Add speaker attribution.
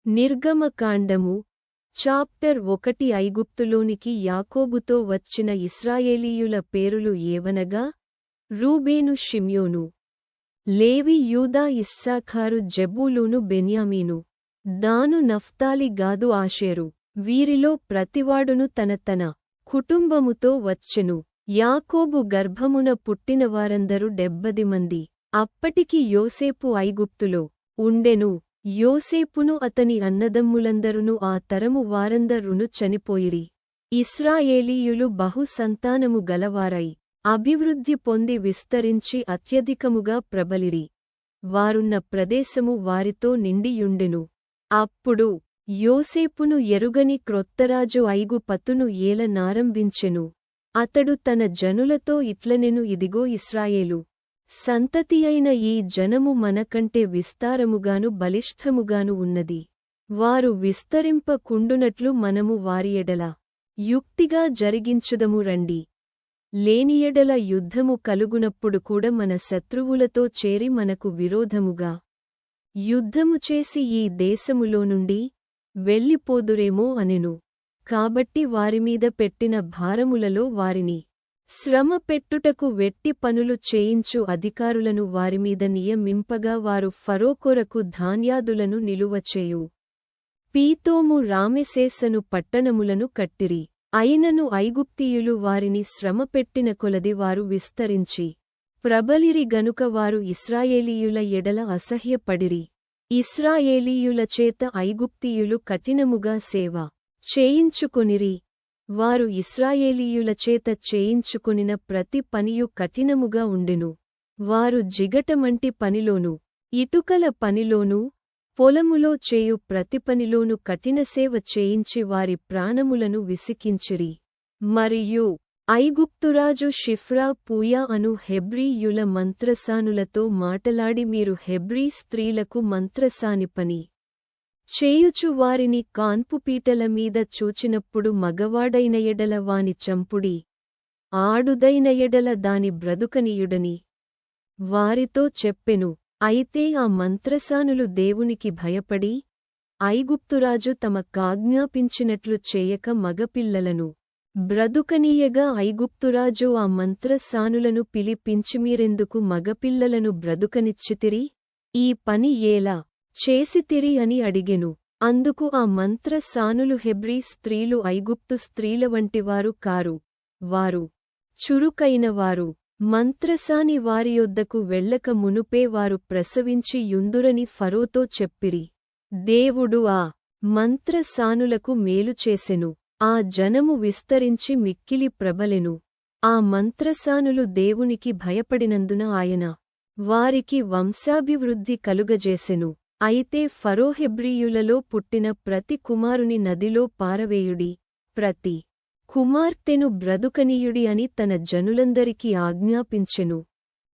Speaker 1: నిర్గమకాండము చాప్టర్ 1 ఐగుప్తులోనికి యాకోబుతో వచ్చిన ఇశ్రాయేలీయుల పేరులు ఏవనగా రూబేను షిమ్యోను లేవి యూదా ఇస్సాఖారు జెబూలూను బెన్యామీను దాను నఫ్తాలి గాదు ఆషేరు వీరిలో ప్రతివాడును తన కుటుంబముతో వచ్చెను. యాకోబు గర్భమున పుట్టినవారందరూ 70 మంది. అప్పటికి యోసేపు ఐగుప్తులో ఉండెను. యోసేపును అతని అన్నదమ్ములందరును ఆ తరము వారందరును చనిపోయిరి. ఇశ్రాయేలీయులు బహు సంతానము గలవారై అభివృద్ధి పొంది విస్తరించి అత్యధికముగా ప్రబలిరి. వారున్న ప్రదేశము వారితో నిండియుండెను. అప్పుడు యోసేపును ఎరుగని క్రొత్తరాజు ఐగుప్తును ఏలనారంభించెను. అతడు తన జనులతో ఇట్లనెను, ఇదిగో ఇశ్రాయేలు సంతతియైన ఈ జనము మనకంటే విస్తారముగాను బలిష్ఠముగాను ఉన్నది. వారు విస్తరింపకుండునట్లు మనము వారి ఎడల యుక్తిగా జరిగించుదము రండి. లేనియెడల యుద్ధము కలుగునప్పుడు కూడా మన శత్రువులతో చేరి మనకు విరోధముగా యుద్ధము చేసి ఈ దేశములో నుండి వెళ్ళిపోదురేమో అనెను. కాబట్టి వారిమీద పెట్టిన భారములలో వారిని శ్రమ పెట్టుటకు వెట్టి పనులు చేయించు అధికారులను వారిమీద నియమింపగా వారు ఫరో కొరకు ధాన్యాదులను నిలువచేయు పీతోము రామెసేసను పట్టణములను కట్టిరి. అయినను ఐగుప్తీయులు వారిని శ్రమపెట్టిన కొలది వారు విస్తరించి ప్రబలిరి గనుక వారు ఇశ్రాయేలీయుల ఎడల అసహ్యపడిరి. ఇశ్రాయేలీయుల చేత ఐగుప్తీయులు కఠినముగా సేవ చేయించుకొనిరి. వారు ఇశ్రాయేలీయుల చేత చేయించుకొనిన ప్రతి పనియు కఠినముగా ఉండెను. వారు జిగటమంటి పనిలోనూ ఇటుకల పనిలోనూ పొలములో చేయు ప్రతి పనిలోనూ కఠినసేవ చేయించి వారి ప్రాణములను విసికించిరి. మరియు ఐగుప్తురాజు షిఫ్రా పూయా అను హెబ్రీయుల మంత్రసానులతో మాటలాడి, మీరు హెబ్రీ స్త్రీలకు మంత్రసాని పని చేయుచు వారిని కాన్పుపీటల మీద చూచినప్పుడు మగవాడైన ఎడల వాని చంపుడి, ఆడుదైన ఎడల దాని బ్రతుకనీయుడని వారితో చెప్పెను. అయితే ఆ మంత్రసానులు దేవునికి భయపడి ఐగుప్తురాజు తమకాజ్ఞాపించినట్లు చేయక మగపిల్లలను బ్రతుకనీయగా ఐగుప్తురాజు ఆ మంత్రసానులను పిలిపించి, మీరెందుకు మగపిల్లలను బ్రతుకనిచ్చితిరి? ఈ పని ఎలా చేసితిరి అని అడిగెను. అందుకు ఆ మంత్రసానులు, హెబ్రీ స్త్రీలు ఐగుప్తు స్త్రీల వంటివారు కారు, వారు చురుకైనవారు. మంత్రసాని వారి యొద్దకు వెళ్ళక మునుపే వారు ప్రసవించి యుందురని ఫరోతో చెప్పిరి. దేవుడు ఆ మంత్రసానులకు మేలు చేసెను. ఆ జనము విస్తరించి మిక్కిలి ప్రబలెను. ఆ మంత్రసానులు దేవునికి భయపడినందున ఆయన వారికి వంశాభివృద్ధి కలుగజేసెను. అయితే ఫరో, హెబ్రీయులలో పుట్టిన ప్రతి కుమారుని నదిలో పారవేయుడి, ప్రతి కుమార్తెను బ్రతుకనీయుడి అని తన జనులందరికీ ఆజ్ఞాపించెను.